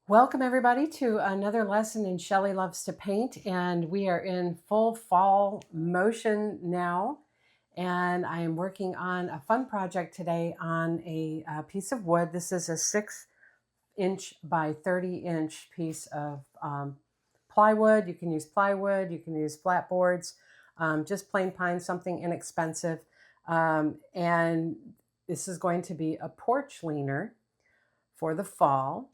Welcome everybody to another lesson in Shelly Loves to Paint, and we are in full fall motion now, and I am working on a fun project today on a piece of wood. This is a 6-inch by 30-inch piece of plywood. You can use plywood, you can use flat boards, just plain pine, something inexpensive, and this is going to be a porch leaner for the fall.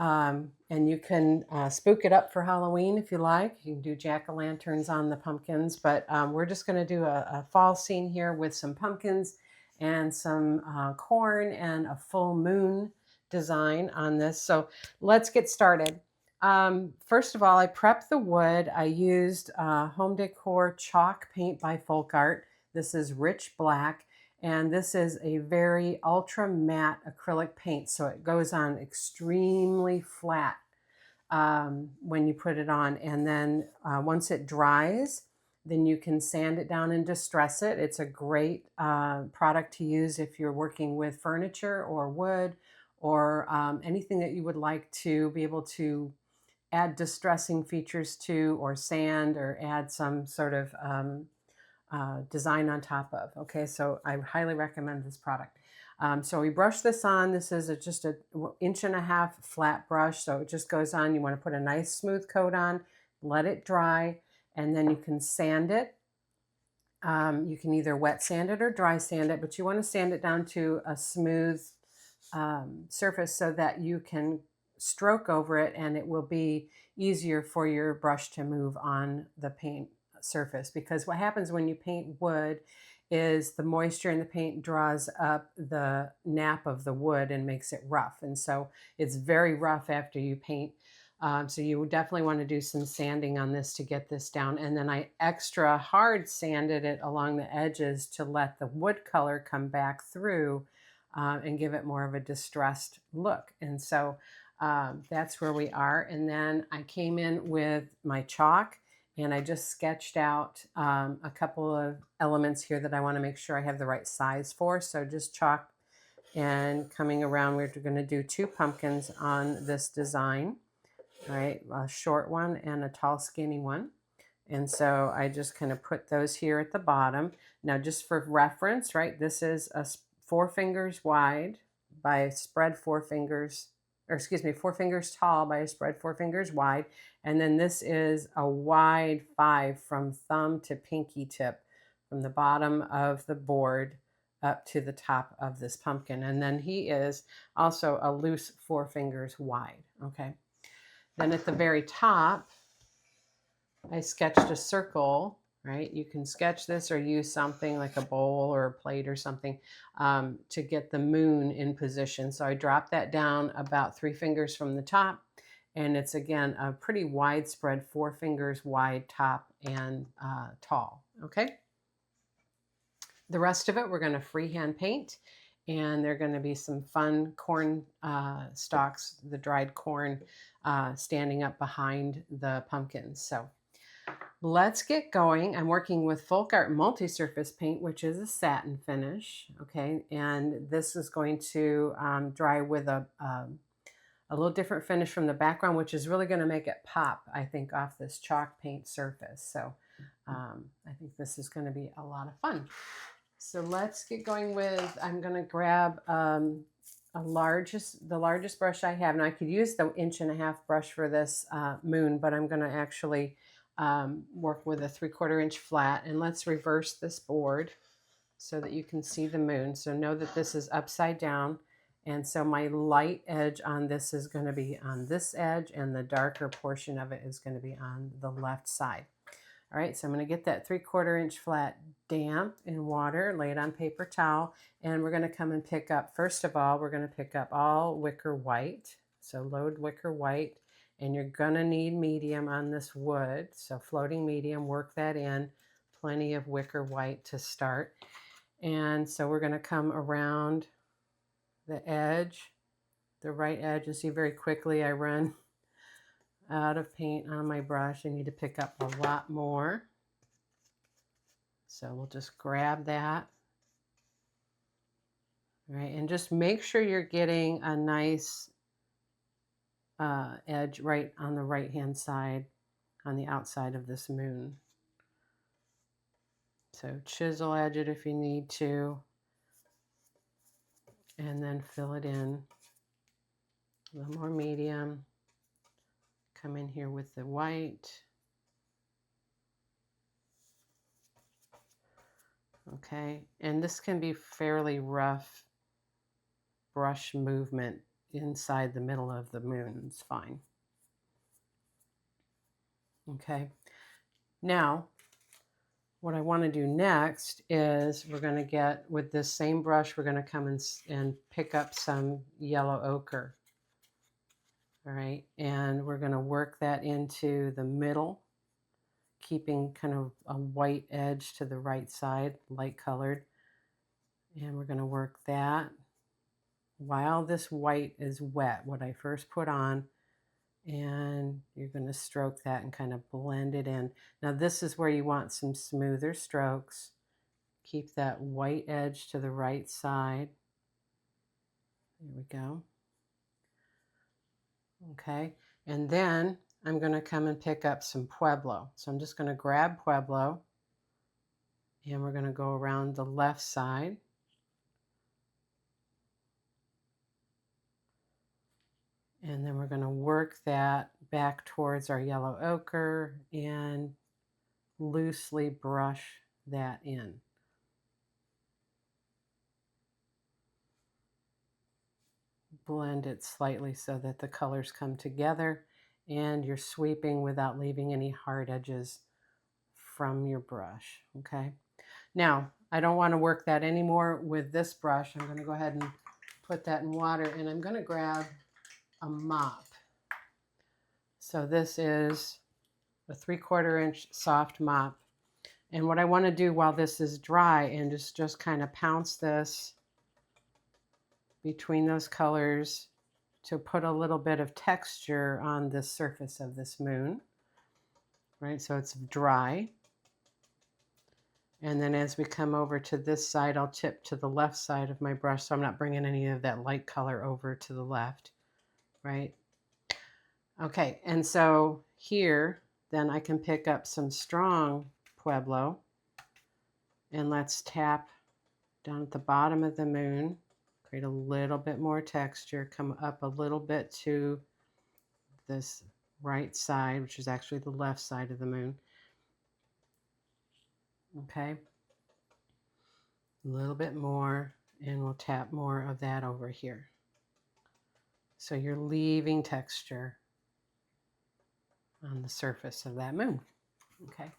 And you can spook it up for Halloween if you like. You can do jack-o'-lanterns on the pumpkins, but we're just going to do a fall scene here with some pumpkins and some corn and a full moon design on this. So let's get started. First of all, I prepped the wood. I used Home Decor chalk paint by FolkArt. This is rich black. And this is a very ultra matte acrylic paint, so it goes on extremely flat when you put it on. And then once it dries, then you can sand it down and distress it. It's a great product to use if you're working with furniture or wood or anything that you would like to be able to add distressing features to, or sand, or add some sort of design on top of. Okay, so I highly recommend this product. So we brush this on. This is just an 1.5 inch flat brush, so it just goes on. You want to put a nice smooth coat on, let it dry, and then you can sand it. You can either wet sand it or dry sand it, but you want to sand it down to a smooth surface so that you can stroke over it, and it will be easier for your brush to move on the paint surface. Because what happens when you paint wood is the moisture in the paint draws up the nap of the wood and makes it rough, and so it's very rough after you paint. So you definitely want to do some sanding on this to get this down. And then I extra hard sanded it along the edges to let the wood color come back through and give it more of a distressed look. And so that's where we are. And then I came in with my chalk, and I just sketched out a couple of elements here that I want to make sure I have the right size for. So just chalk and coming around, we're going to do 2 pumpkins on this design, right? A short one and a tall skinny one. And so I just kind of put those here at the bottom. Now just for reference, right, this is a 4 fingers wide by a spread 4 fingers, or excuse me, 4 fingers tall by a spread 4 fingers wide. And then this is a wide 5 from thumb to pinky tip, from the bottom of the board up to the top of this pumpkin. And then he is also a loose 4 fingers wide, okay? Then at the very top, I sketched a circle, right? You can sketch this or use something like a bowl or a plate or something to get the moon in position. So I dropped that down about 3 fingers from the top, and it's again a pretty widespread 4 fingers wide top and tall, okay? The rest of it we're going to freehand paint, and there are going to be some fun corn stalks, the dried corn standing up behind the pumpkins. So let's get going. I'm working with FolkArt multi-surface paint, which is a satin finish, okay? And this is going to dry with a little different finish from the background, which is really going to make it pop, I think, off this chalk paint surface. So I think this is going to be a lot of fun. So let's get going with, I'm going to grab the largest brush I have. Now I could use the 1.5 inch brush for this moon, but I'm going to actually work with a 3/4 inch flat. And let's reverse this board so that you can see the moon. So know that this is upside down. And so my light edge on this is going to be on this edge, and the darker portion of it is going to be on the left side. All right, so I'm going to get that 3/4 inch flat damp in water, lay it on paper towel, and we're going to come and pick up, first of all, we're going to pick up all wicker white. So load wicker white, and you're going to need medium on this wood. So floating medium, work that in, plenty of wicker white to start. And so we're going to come around the edge, the right edge, and see very quickly I run out of paint on my brush. I need to pick up a lot more. So we'll just grab that. All right, and just make sure you're getting a nice edge right on the right hand side on the outside of this moon. So chisel edge it if you need to, and then fill it in. A little more medium. Come in here with the white. Okay, and this can be fairly rough brush movement inside the middle of the moon. It's fine. Okay, now what I want to do next is we're going to get, with this same brush, we're going to come and pick up some yellow ochre. All right, and we're going to work that into the middle, keeping kind of a white edge to the right side, light colored. And we're going to work that while this white is wet, what I first put on, and you're going to stroke that and kind of blend it in. Now this is where you want some smoother strokes. Keep that white edge to the right side. There we go. Okay, and then I'm going to come and pick up some Pueblo. So I'm just going to grab Pueblo, and we're going to go around the left side. And then we're going to work that back towards our yellow ochre and loosely brush that in. Blend it slightly so that the colors come together and you're sweeping without leaving any hard edges from your brush. Okay. Now, I don't want to work that anymore with this brush. I'm going to go ahead and put that in water, and I'm going to grab a mop. So this is a 3/4 inch soft mop. And what I want to do while this is dry and just kind of pounce this between those colors to put a little bit of texture on the surface of this moon, right? So it's dry. And then as we come over to this side, I'll tip to the left side of my brush, so I'm not bringing any of that light color over to the left, right? Okay, and so here, then I can pick up some strong Pueblo, and let's tap down at the bottom of the moon, create a little bit more texture, come up a little bit to this right side, which is actually the left side of the moon. Okay, a little bit more, and we'll tap more of that over here. So you're leaving texture on the surface of that moon. Okay,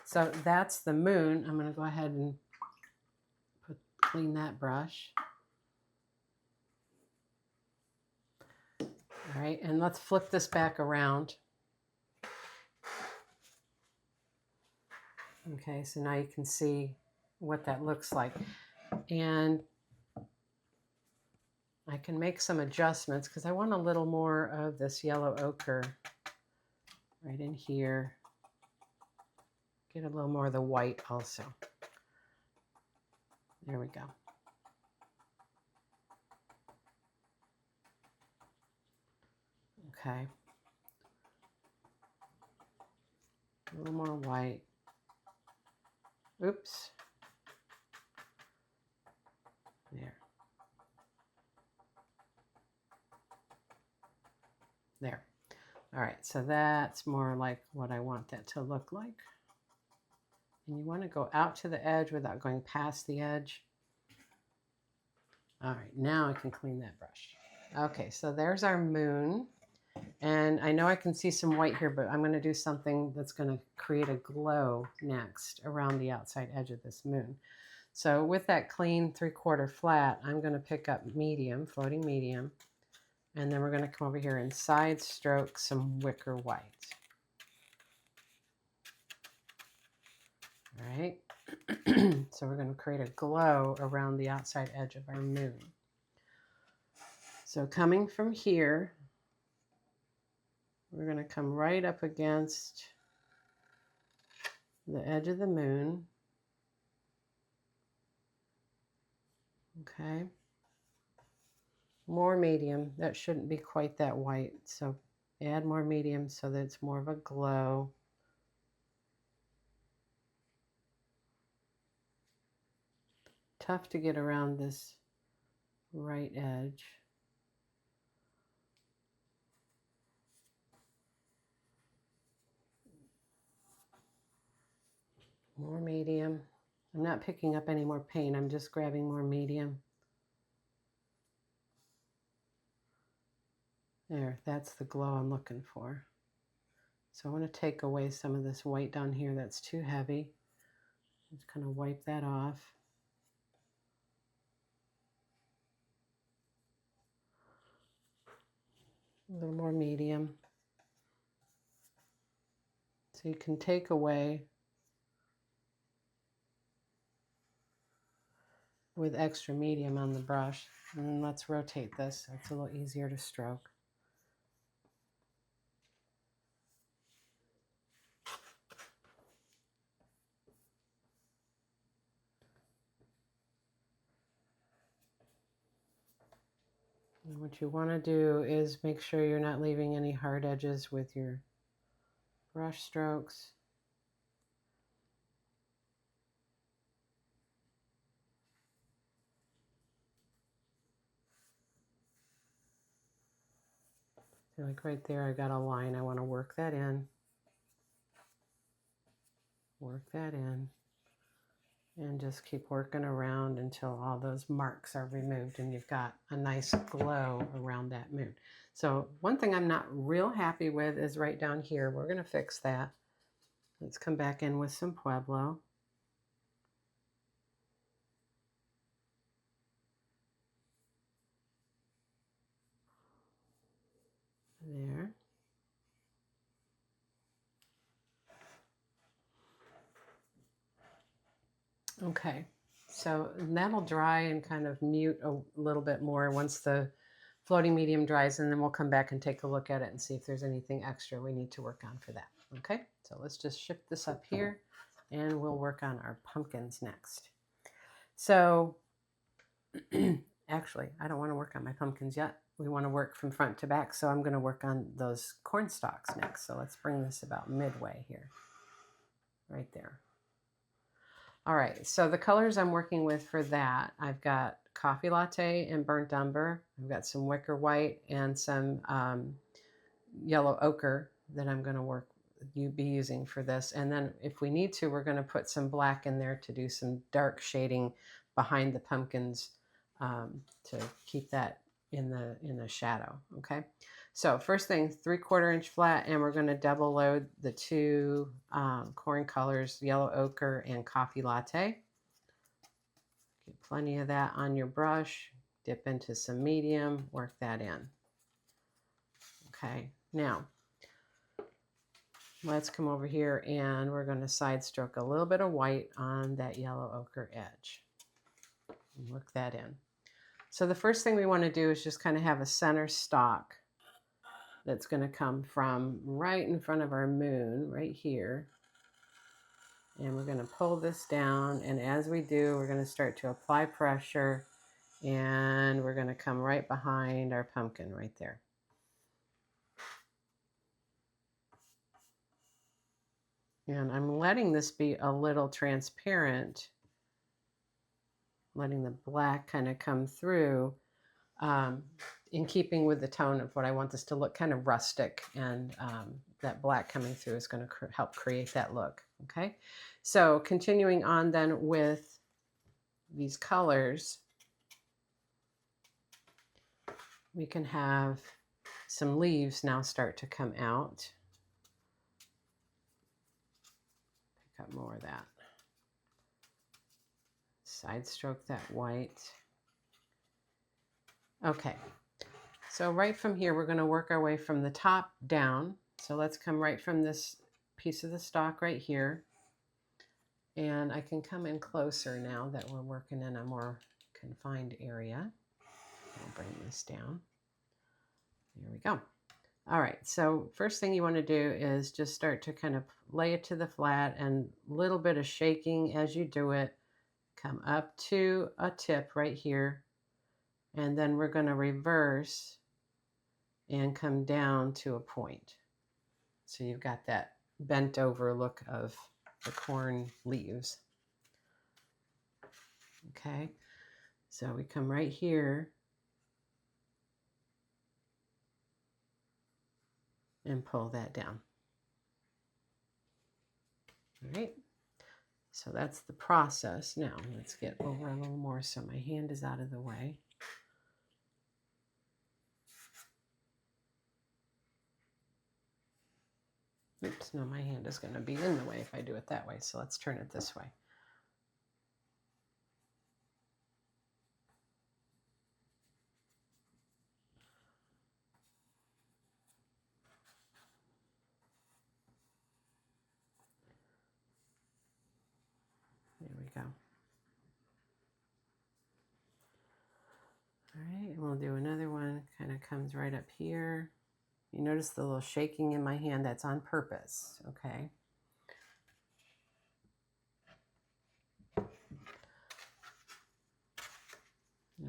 so that's the moon. I'm going to go ahead and clean that brush. All right, and let's flip this back around. Okay, so now you can see what that looks like. And I can make some adjustments because I want a little more of this yellow ochre right in here. Get a little more of the white also. There we go. Okay. A little more white. Oops. There. There. All right, so that's more like what I want that to look like. And you want to go out to the edge without going past the edge. All right, now I can clean that brush. Okay, so there's our moon. And I know I can see some white here, but I'm going to do something that's going to create a glow next around the outside edge of this moon. So with that clean 3/4 flat, I'm going to pick up medium, floating medium, and then we're going to come over here and side stroke some wicker white. All right, so we're going to create a glow around the outside edge of our moon. So coming from here, we're going to come right up against the edge of the moon. Okay. More medium. That shouldn't be quite that white. So add more medium so that it's more of a glow. Tough to get around this right edge. More medium. I'm not picking up any more paint. I'm just grabbing more medium. There, that's the glow I'm looking for. So I want to take away some of this white down here that's too heavy. Just kind of wipe that off. A little more medium. So you can take away with extra medium on the brush. And let's rotate this so it's a little easier to stroke. And what you want to do is make sure you're not leaving any hard edges with your brush strokes. So like right there, I got a line. I want to work that in. Work that in. And just keep working around until all those marks are removed and you've got a nice glow around that moon. So one thing I'm not real happy with is right down here. We're going to fix that. Let's come back in with some Pueblo. There. Okay, so that'll dry and kind of mute a little bit more once the floating medium dries, and then we'll come back and take a look at it and see if there's anything extra we need to work on for that. Okay, so let's just shift this up here and we'll work on our pumpkins next. So actually, I don't want to work on my pumpkins yet. We want to work from front to back, so I'm going to work on those corn stalks next. So let's bring this about midway here, right there. All right, so the colors I'm working with for that, I've got Coffee Latte and Burnt Umber. I've got some Wicker White and some yellow ochre that I'm going to be using for this. And then if we need to, we're going to put some black in there to do some dark shading behind the pumpkins to keep that in the shadow. Okay, so first thing, 3/4 inch flat, and we're going to double load the two corn colors, yellow ochre and Coffee Latte. Get plenty of that on your brush. Dip into some medium, work that in. Okay, now let's come over here and we're going to side stroke a little bit of white on that yellow ochre edge. And work that in. So the first thing we want to do is just kind of have a center stalk that's going to come from right in front of our moon, right here. And we're going to pull this down, and as we do, we're going to start to apply pressure, and we're going to come right behind our pumpkin right there. And I'm letting this be a little transparent, letting the black kind of come through, in keeping with the tone of what I want this to look, kind of rustic, and that black coming through is going to help create that look. Okay, so continuing on then with these colors, we can have some leaves now start to come out. Pick up more of that. Side stroke that white. Okay, so right from here, we're going to work our way from the top down. So let's come right from this piece of the stalk right here. And I can come in closer now that we're working in a more confined area. I'll bring this down. There we go. All right, so first thing you want to do is just start to kind of lay it to the flat, and a little bit of shaking as you do it. Come up to a tip right here, and then we're going to reverse and come down to a point. So you've got that bent over look of the corn leaves. Okay, so we come right here and pull that down. All right, so that's the process. Now let's get over a little more so my hand is out of the way. Oops, no, my hand is going to be in the way if I do it that way. So let's turn it this way. There we go. All right, and we'll do another one. Kind of comes right up here. You notice the little shaking in my hand, that's on purpose, okay? And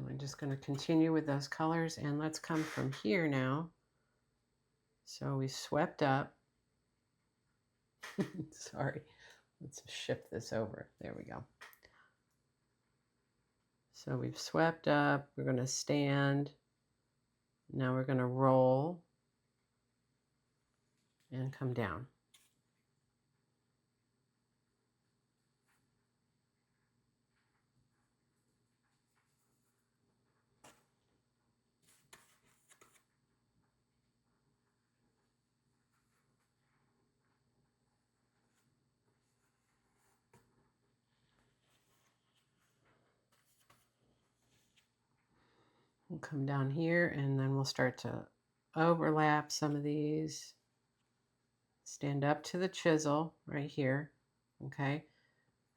we're just going to continue with those colors, and let's come from here now. So we swept up. Sorry, let's shift this over. There we go. So we've swept up, we're going to stand. Now we're going to roll and come down. We'll come down here and then we'll start to overlap some of these. Stand up to the chisel right here, okay?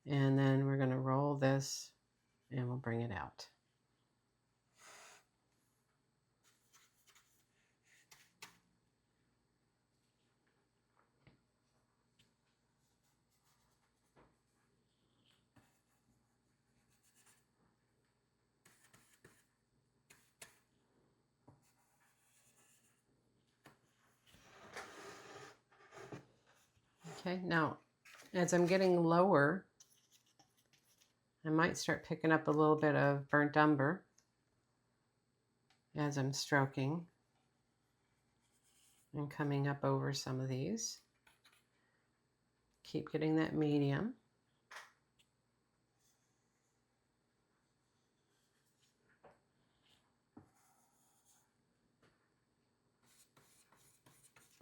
And then we're going to roll this and we'll bring it out. Okay, now as I'm getting lower, I might start picking up a little bit of burnt umber as I'm stroking and coming up over some of these. Keep getting that medium.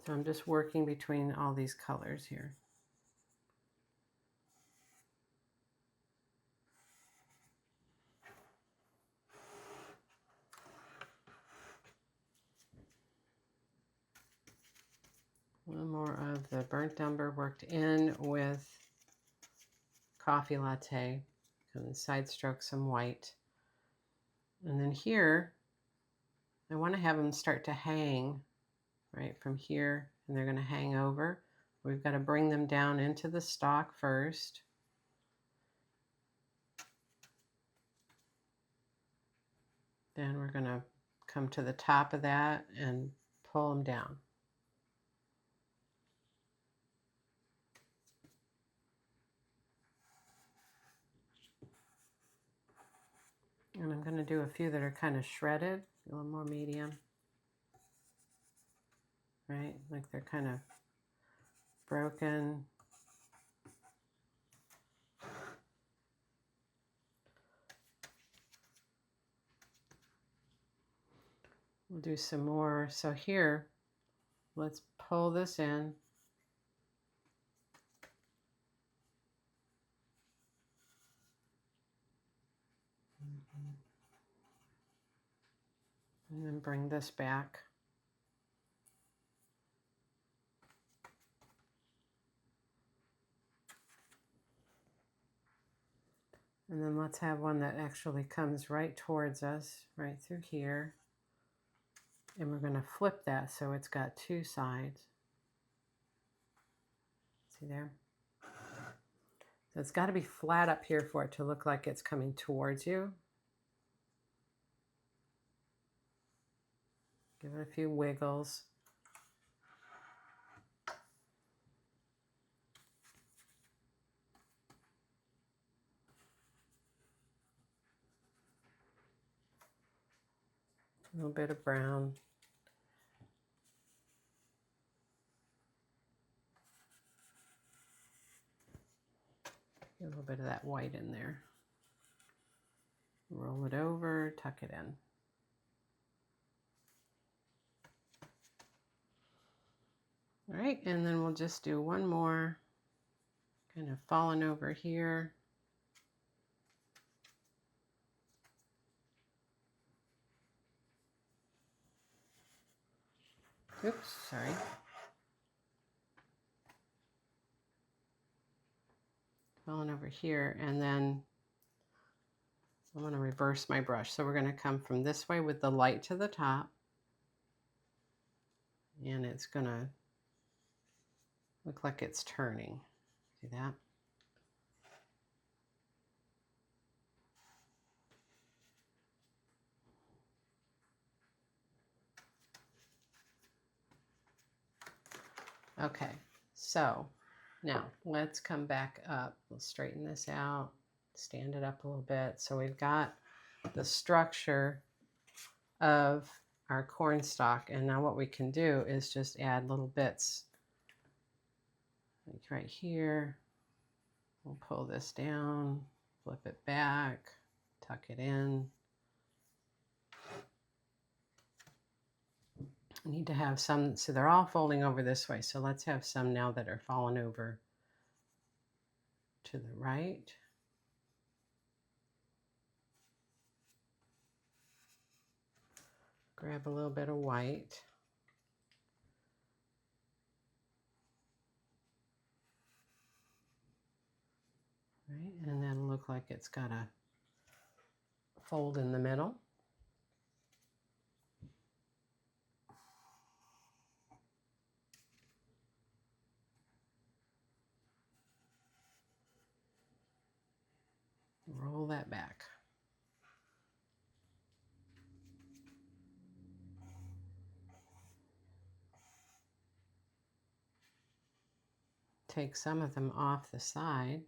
So I'm just working between all these colors here. A little more of the burnt umber worked in with coffee latte. And side stroke some white. And then here, I want to have them start to hang right from here, and they're going to hang over. We've got to bring them down into the stalk first. Then we're going to come to the top of that and pull them down. And I'm going to do a few that are kind of shredded, a little more medium. Right, like they're kind of broken. We'll do some more. So here, let's pull this in. And then bring this back. And then let's have one that actually comes right towards us, right through here. And we're going to flip that so it's got two sides. See there? So it's got to be flat up here for it to look like it's coming towards you. Give it a few wiggles. A little bit of brown. Get a little bit of that white in there. Roll it over, tuck it in. All right, and then we'll just do one more, kind of falling over here. Oops, sorry. Falling over here, and then I'm going to reverse my brush. So we're going to come from this way with the light to the top, and it's going to look like it's turning. See that? Okay, so now let's come back up. We'll straighten this out, stand it up a little bit. So we've got the structure of our cornstalk, and now what we can do is just add little bits. Like right here, we'll pull this down, flip it back, tuck it in. I need to have some, so they're all folding over this way. So let's have some now that are falling over to the right. Grab a little bit of white. Right, and then look like it's got a fold in the middle. Roll that back. Take some of them off the side.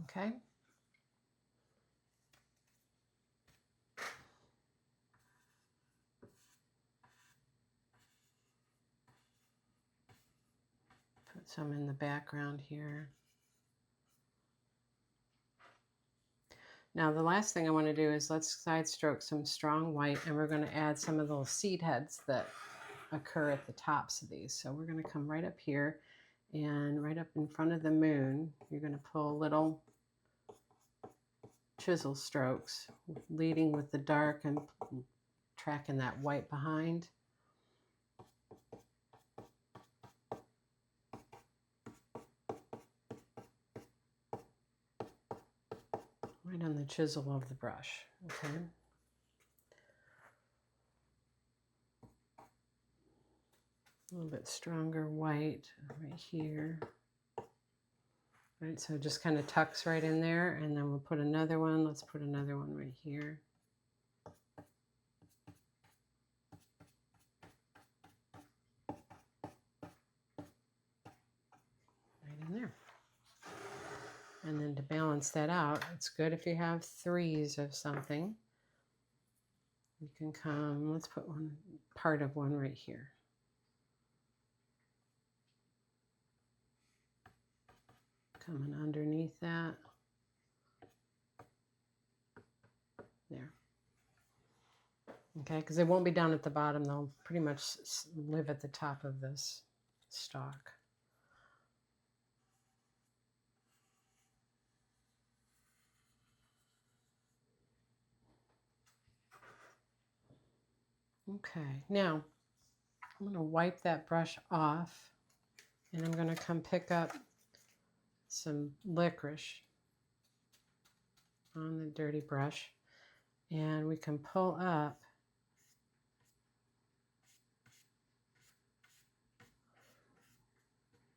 Okay. Put some in the background here. Now the last thing I want to do is let's side stroke some strong white, and we're going to add some of those seed heads that occur at the tops of these. So we're going to come right up here, and right up in front of the moon, you're going to pull little chisel strokes, leading with the dark and tracking that white behind. Right on the chisel of the brush, okay? A little bit stronger white right here. Right, so it just kind of tucks right in there, and then we'll put another one. Let's put another one right here. Right in there. And then to balance that out, it's good if you have threes of something. You can come, let's put one, part of one right here. Coming underneath that. There. Okay, because they won't be down at the bottom. They'll pretty much live at the top of this stalk. Okay, now I'm going to wipe that brush off, and I'm going to come pick up some licorice on the dirty brush, and we can pull up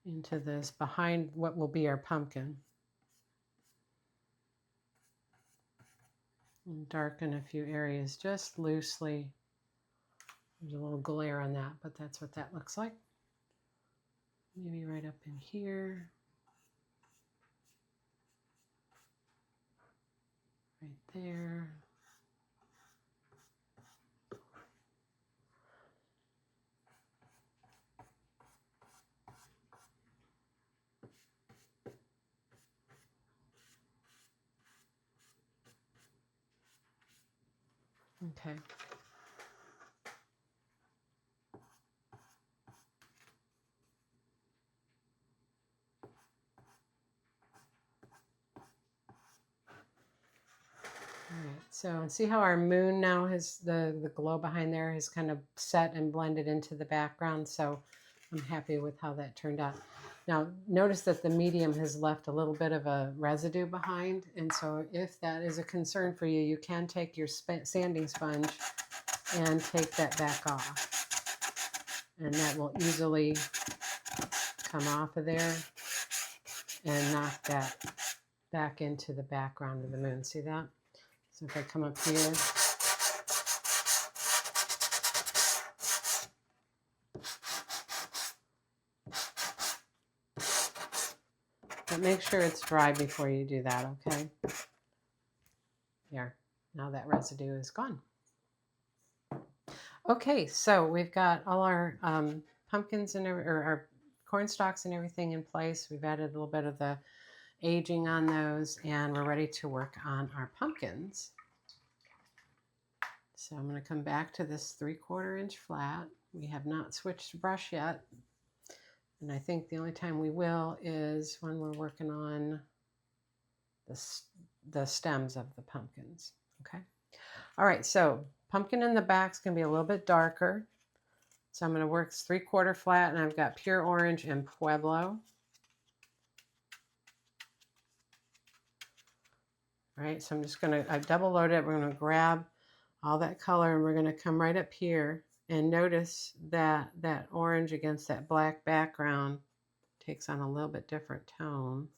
into this behind what will be our pumpkin. And darken a few areas just loosely. There's a little glare on that, but that's what that looks like. Maybe right up in here. Right there. Okay. All right, so see how our moon now has the glow behind there has kind of set and blended into the background. So I'm happy with how that turned out. Now notice that the medium has left a little bit of a residue behind. And so if that is a concern for you, you can take your sanding sponge and take that back off. And that will easily come off of there and knock that back into the background of the moon. See that? So if I come up here, but make sure it's dry before you do that, okay? There, now that residue is gone. Okay, so we've got all our pumpkins and or our corn stalks and everything in place. We've added a little bit of the aging on those, and we're ready to work on our pumpkins. So I'm going to come back to this 3/4 inch flat. We have not switched brush yet. And I think the only time we will is when we're working on the stems of the pumpkins. Okay. All right. So pumpkin in the back is going to be a little bit darker. So I'm going to work 3/4 flat, and I've got pure orange and Pueblo. All right. So I'm just going to, I've double loaded it. We're going to grab all that color, and we're going to come right up here and notice that that orange against that black background takes on a little bit different tone,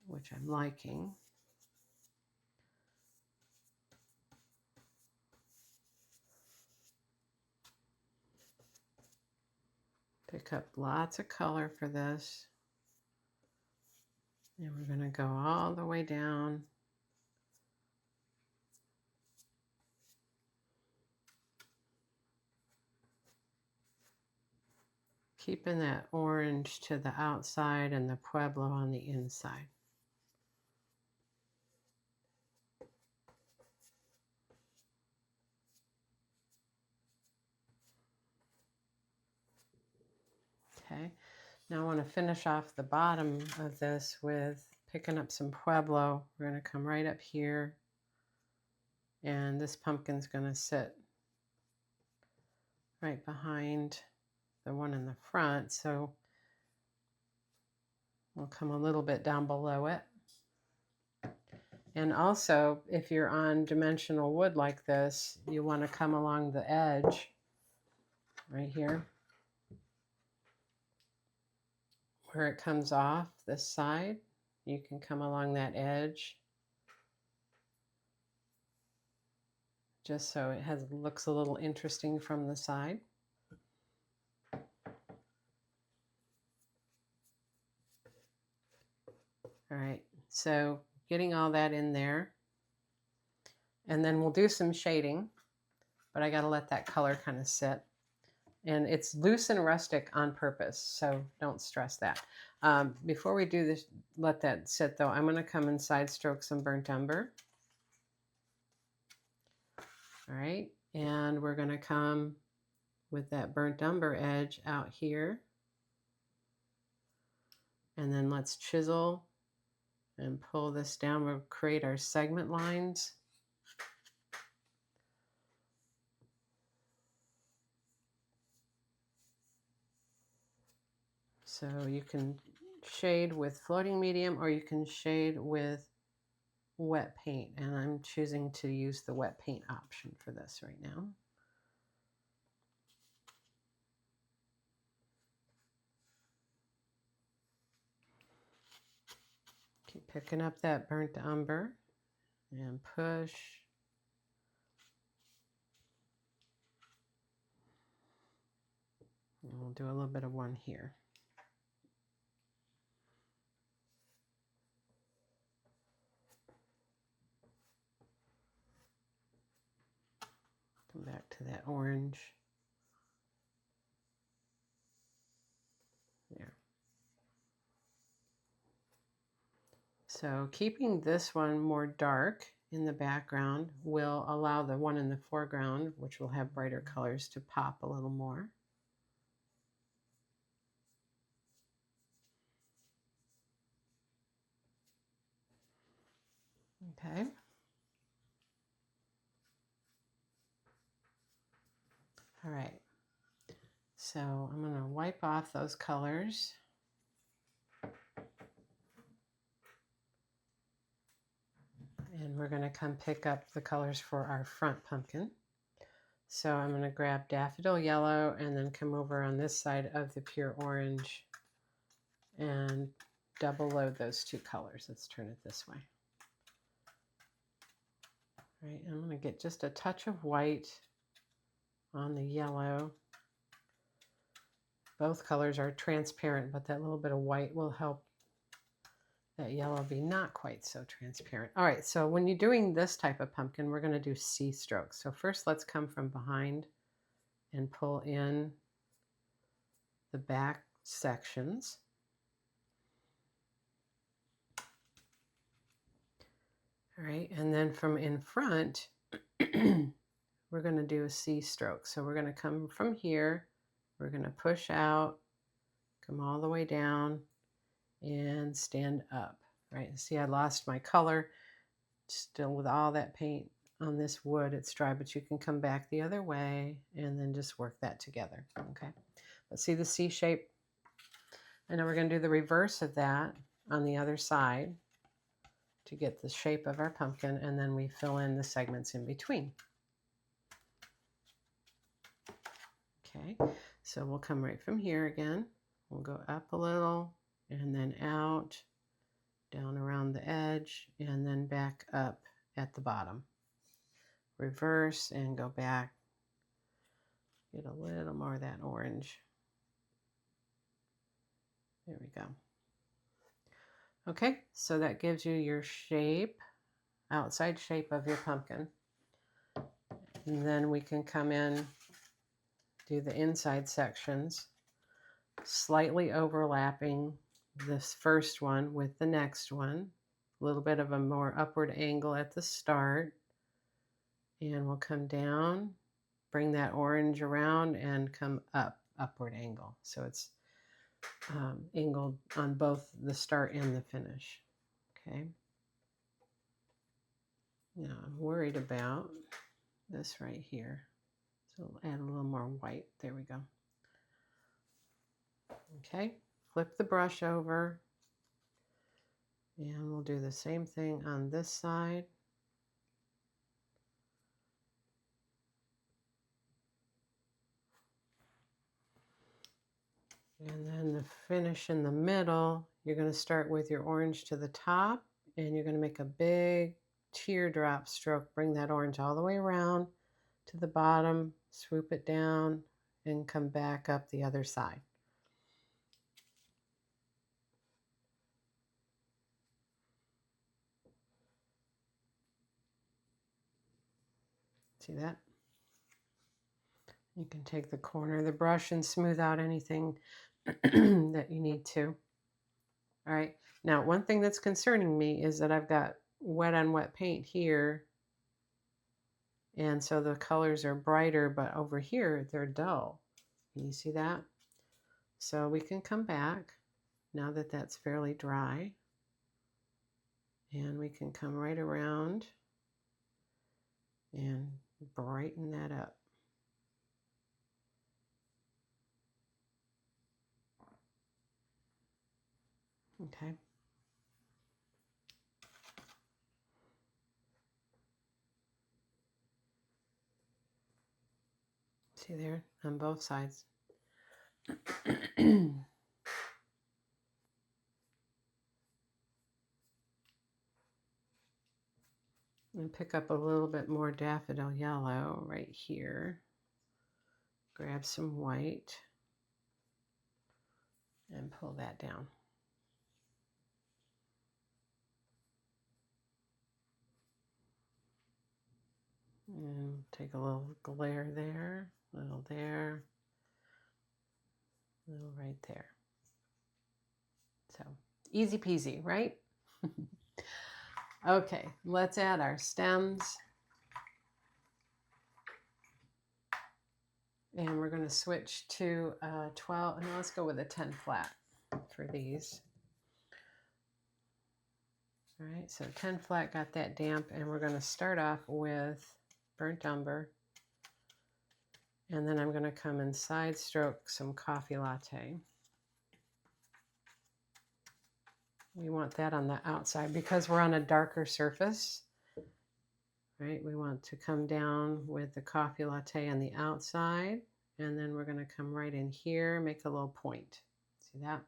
which I'm liking. Pick up lots of color for this. And we're going to go all the way down. Keeping that orange to the outside and the Pueblo on the inside. Okay, now I want to finish off the bottom of this with picking up some Pueblo. We're going to come right up here, and this pumpkin's going to sit right behind the one in the front, so we'll come a little bit down below it. And also, if you're on dimensional wood like this, you want to come along the edge right here where it comes off this side. You can come along that edge just so it looks a little interesting from the side. All right, so getting all that in there, and then we'll do some shading, but I got to let that color kind of sit. And it's loose and rustic on purpose, so don't stress that. Before we do this, let that sit though, I'm going to come and side stroke some burnt umber. All right, and we're going to come with that burnt umber edge out here. And then let's chisel and pull this down. We'll create our segment lines. So you can shade with floating medium, or you can shade with wet paint. And I'm choosing to use the wet paint option for this right now. Picking up that burnt umber and push. And we'll do a little bit of one here. Come back to that orange. There. So keeping this one more dark in the background will allow the one in the foreground, which will have brighter colors, to pop a little more. Okay. All right. So I'm going to wipe off those colors. And we're going to come pick up the colors for our front pumpkin. So I'm going to grab Daffodil Yellow and then come over on this side of the pure orange and double load those two colors. Let's turn it this way. All right, I'm going to get just a touch of white on the yellow. Both colors are transparent, but that little bit of white will help that yellow be not quite so transparent. All right, so when you're doing this type of pumpkin, we're going to do C strokes. So first let's come from behind and pull in the back sections. All right, and then from in front, we're going to do a C stroke. So we're going to come from here, we're going to push out, come all the way down, and stand up. Right, see I lost my color, still with all that paint on this wood, it's dry, but you can come back the other way and then just work that together. Okay, let's see the C shape. And then we're going to do the reverse of that on the other side to get the shape of our pumpkin, and then we fill in the segments in between. Okay, so we'll come right from here again. We'll go up a little and then out, down around the edge, and then back up at the bottom. Reverse and go back. Get a little more of that orange. There we go. Okay, so that gives you your shape, outside shape of your pumpkin. And then we can come in, do the inside sections, slightly overlapping this first one with the next one. A little bit of a more upward angle at the start. And we'll come down, bring that orange around and come up, upward angle. So it's angled on both the start and the finish. Okay. Now I'm worried about this right here. So we'll add a little more white. There we go. Okay, flip the brush over and we'll do the same thing on this side. And then the finish in the middle, you're going to start with your orange to the top and you're going to make a big teardrop stroke. Bring that orange all the way around to the bottom, swoop it down and come back up the other side. See that? You can take the corner of the brush and smooth out anything that you need to. All right, now one thing that's concerning me is that I've got wet on wet paint here, and so the colors are brighter, but over here they're dull. Can you see that? So we can come back now that that's fairly dry, and we can come right around and brighten that up. Okay. See there on both sides. And pick up a little bit more daffodil yellow right here. Grab some white and pull that down. And take a little glare there, a little there, a little right there. So easy peasy, right? Okay, let's add our stems. And we're going to switch to 12, and let's go with a 10 flat for these. All right, so 10 flat got that damp, and we're going to start off with burnt umber. And then I'm going to come and side stroke some coffee latte. We want that on the outside because we're on a darker surface, right? We want to come down with the coffee latte on the outside, and then we're going to come right in here, make a little point. See that?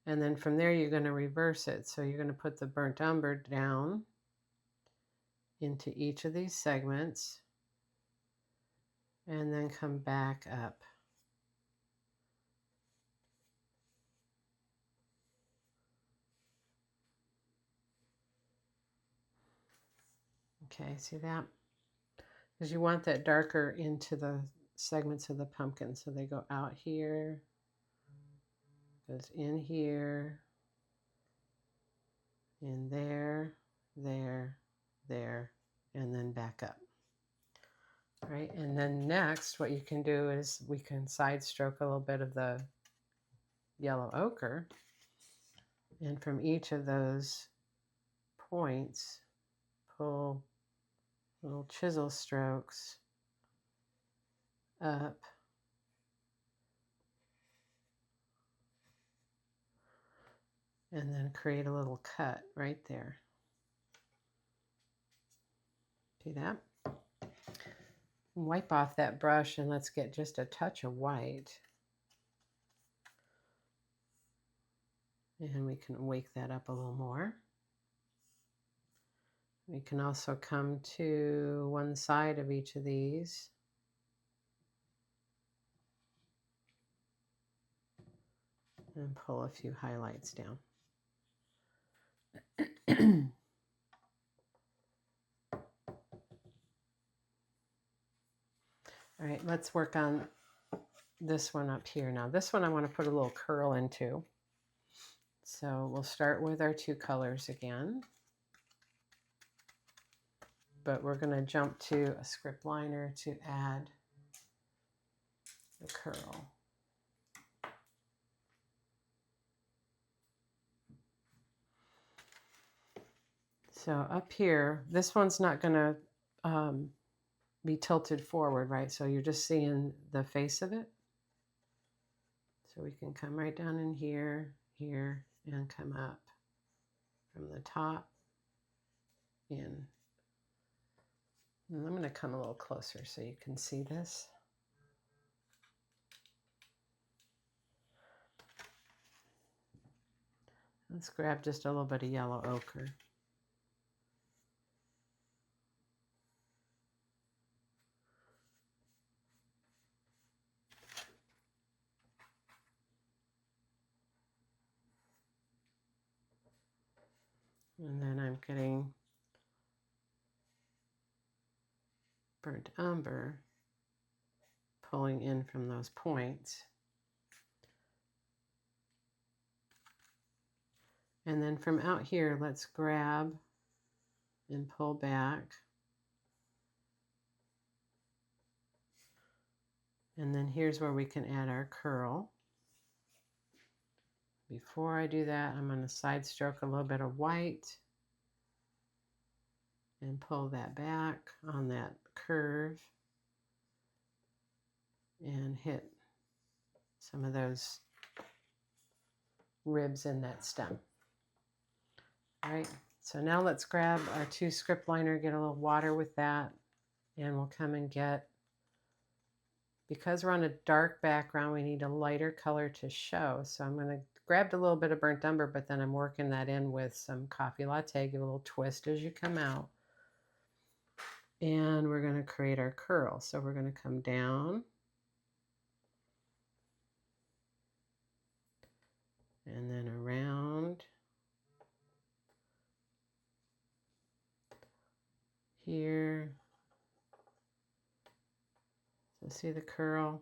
And then from there, you're going to reverse it. So you're going to put the burnt umber down into each of these segments, and then come back up. Okay, see that? Because you want that darker into the segments of the pumpkin. So they go out here, goes in here, in there, there, there, and then back up. All right, and then next what you can do is we can side stroke a little bit of the yellow ochre, and from each of those points pull little chisel strokes up and then create a little cut right there. See that? Wipe off that brush and let's get just a touch of white. And we can wake that up a little more. We can also come to one side of each of these. And pull a few highlights down. All right, let's work on this one up here. Now this one I want to put a little curl into. So we'll start with our two colors again. But we're going to jump to a script liner to add the curl. So up here, this one's not going to be tilted forward, right? So you're just seeing the face of it. So we can come right down in here, here, and come up from the top in. And I'm going to come a little closer so you can see this. Let's grab just a little bit of yellow ochre. And then I'm getting burnt umber pulling in from those points. And then from out here, let's grab and pull back. And then here's where we can add our curl. Before I do that, I'm going to side stroke a little bit of white and pull that back on that curve and hit some of those ribs in that stem. All right, so now let's grab our two script liner, get a little water with that, and we'll come and get, because we're on a dark background, we need a lighter color to show. So I'm going to grabbed a little bit of burnt umber, but then I'm working that in with some coffee latte. Give a little twist as you come out. And we're going to create our curl. So we're going to come down. And then around here. So see the curl?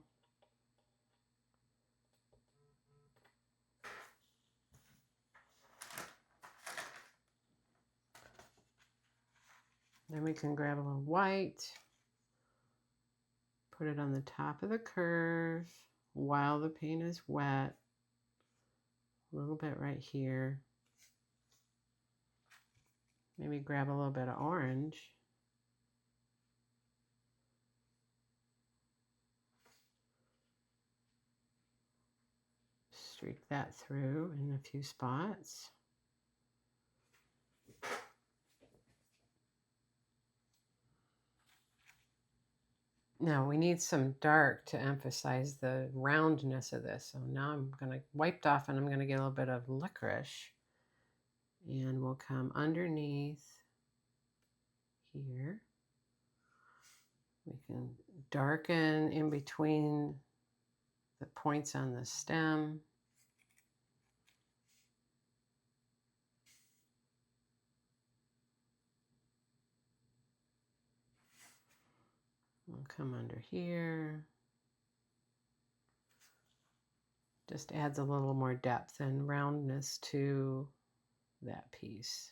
Then we can grab a little white, put it on the top of the curve while the paint is wet. A little bit right here. Maybe grab a little bit of orange. Streak that through in a few spots. Now we need some dark to emphasize the roundness of this. So now I'm going to wipe off and I'm going to get a little bit of licorice. And we'll come underneath here. We can darken in between the points on the stem. We'll come under here. Just adds a little more depth and roundness to that piece.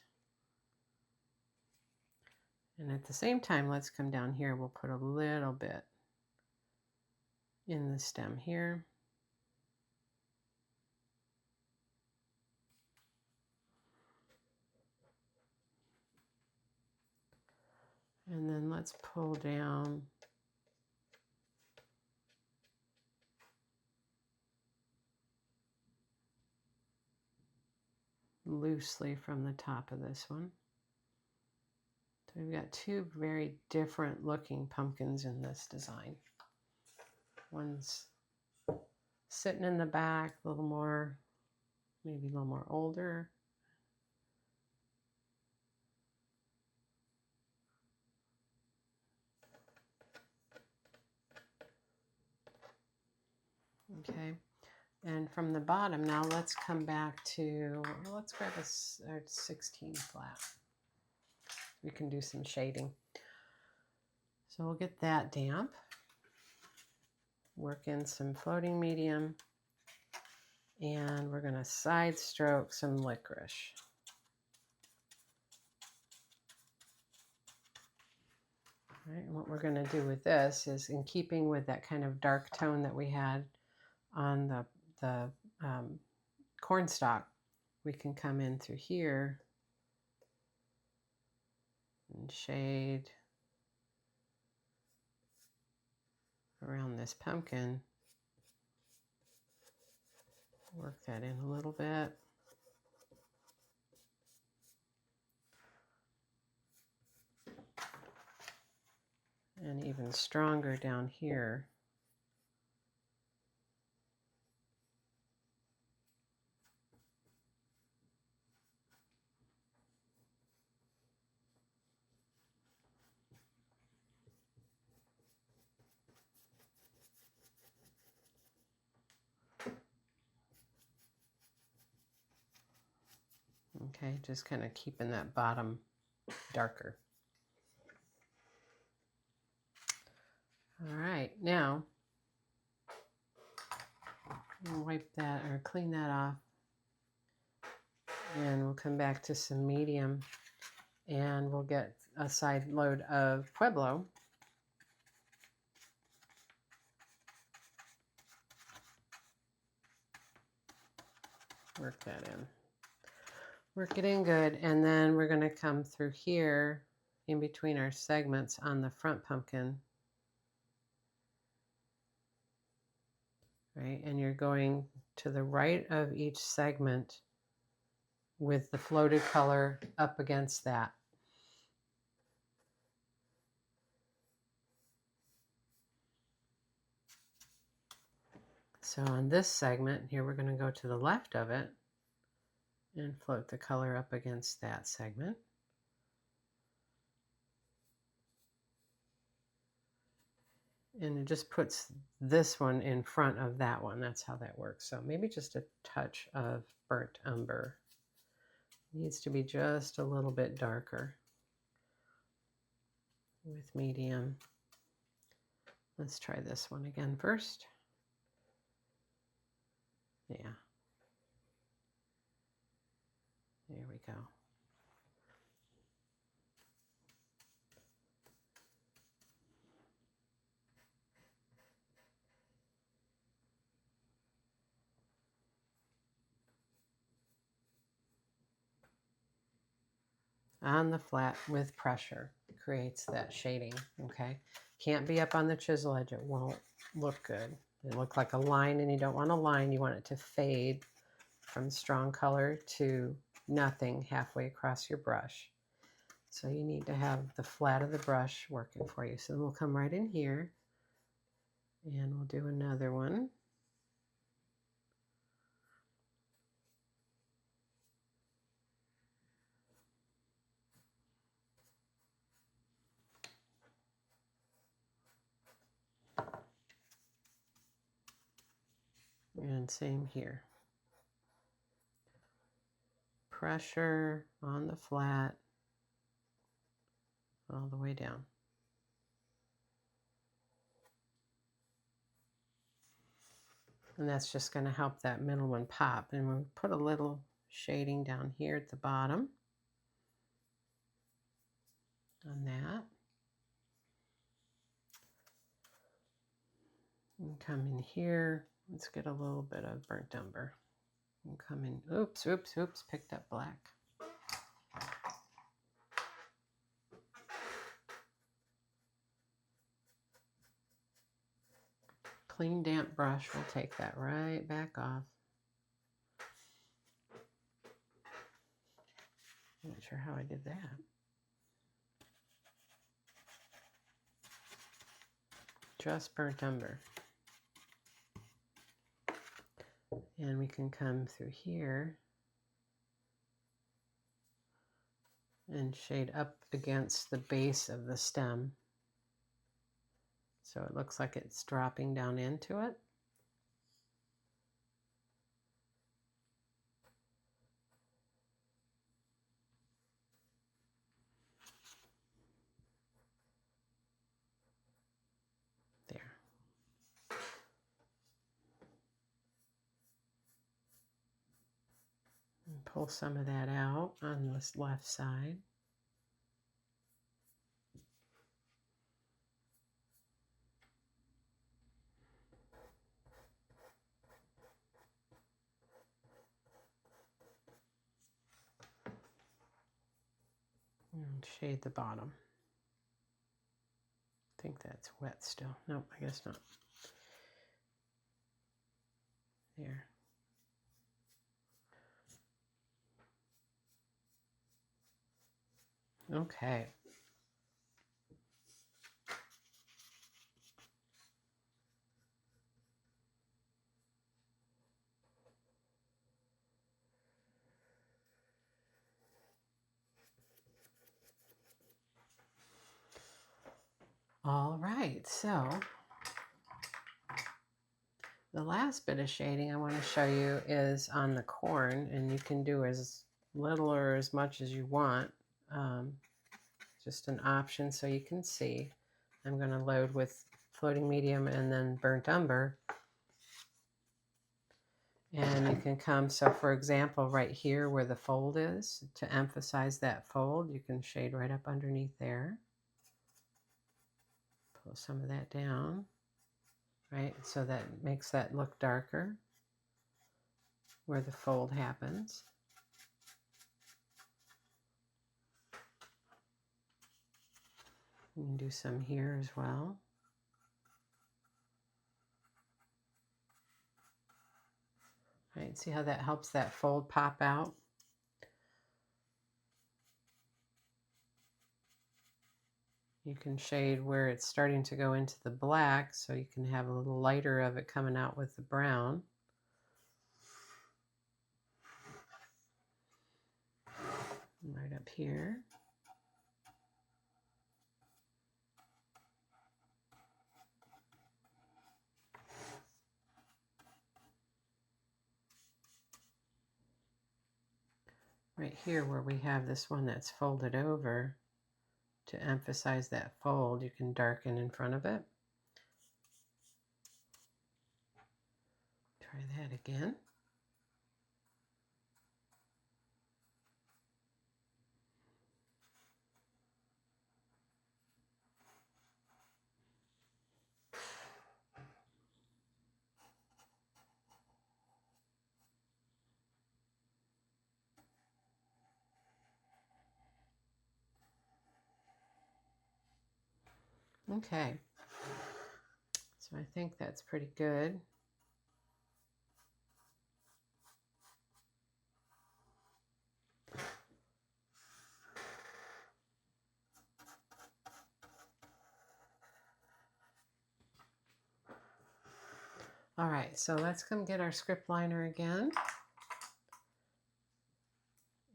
And at the same time, let's come down here. We'll put a little bit in the stem here. And then let's pull down loosely from the top of this one. So we've got two very different looking pumpkins in this design. One's sitting in the back, a little more, maybe a little more older. Okay, and from the bottom now let's come back to, well, let's grab a 16 flat. We can do some shading. So we'll get that damp. Work in some floating medium. And we're going to side stroke some licorice. All right, and what we're going to do with this is, in keeping with that kind of dark tone that we had on the cornstalk, we can come in through here and shade around this pumpkin. Work that in a little bit. And even stronger down here. Okay, just kind of keeping that bottom darker. All right, now we'll wipe that or clean that off, and we'll come back to some medium, and we'll get a side load of Pueblo. Work that in. Work it in good, and then we're going to come through here in between our segments on the front pumpkin. Right, and you're going to the right of each segment with the floated color up against that. So on this segment here, we're going to go to the left of it and float the color up against that segment. And it just puts this one in front of that one. That's how that works. So maybe just a touch of burnt umber. Needs to be just a little bit darker with medium. Let's try this one again first. Yeah. There we go. On the flat with pressure creates that shading, okay? Can't be up on the chisel edge. It won't look good. It look like a line, and you don't want a line. You want it to fade from strong color to nothing halfway across your brush. So you need to have the flat of the brush working for you. So we'll come right in here and we'll do another one. And same here. Pressure on the flat all the way down. And that's just going to help that middle one pop. And we'll put a little shading down here at the bottom on that. And come in here. Let's get a little bit of burnt umber. And come in. Oops, picked up black. Clean, damp brush will take that right back off. Not sure how I did that. Just burnt umber. And we can come through here and shade up against the base of the stem. So it looks like it's dropping down into it. There. And pull some of that out on this left side. And shade the bottom. I think that's wet still. Nope, I guess not. There. Okay. All right, so the last bit of shading I want to show you is on the corn, and you can do as little or as much as you want. Just an option so you can see. I'm going to load with floating medium and then burnt umber. And you can come, so for example, right here where the fold is, to emphasize that fold, you can shade right up underneath there. Pull some of that down, right? So that makes that look darker where the fold happens. You can do some here as well. Right, see how that helps that fold pop out? You can shade where it's starting to go into the black, so you can have a little lighter of it coming out with the brown. Right up here. Right here where we have this one that's folded over, to emphasize that fold, you can darken in front of it. Try that again. Okay, so I think that's pretty good. All right, so let's come get our script liner again.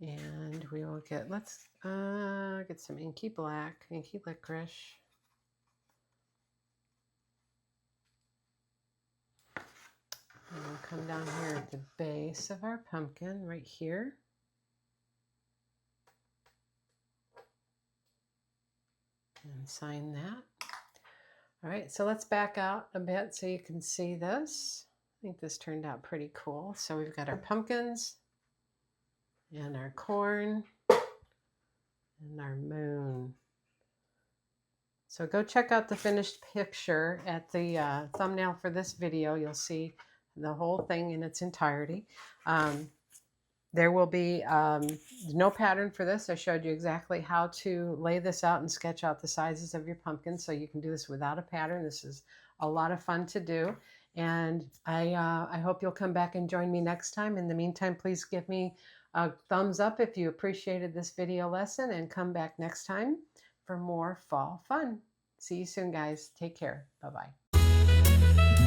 And we will get, let's get some inky black, inky licorice. And we'll come down here at the base of our pumpkin, right here. And sign that. All right, so let's back out a bit so you can see this. I think this turned out pretty cool. So we've got our pumpkins and our corn and our moon. So go check out the finished picture at the thumbnail for this video. You'll see the whole thing in its entirety. There will be no pattern for this. I showed you exactly how to lay this out and sketch out the sizes of your pumpkins, so you can do this without a pattern. This is a lot of fun to do, and I hope you'll come back and join me next time. In the meantime, please give me a thumbs up if you appreciated this video lesson, and come back next time for more fall fun. See you soon, guys. Take care. Bye-bye.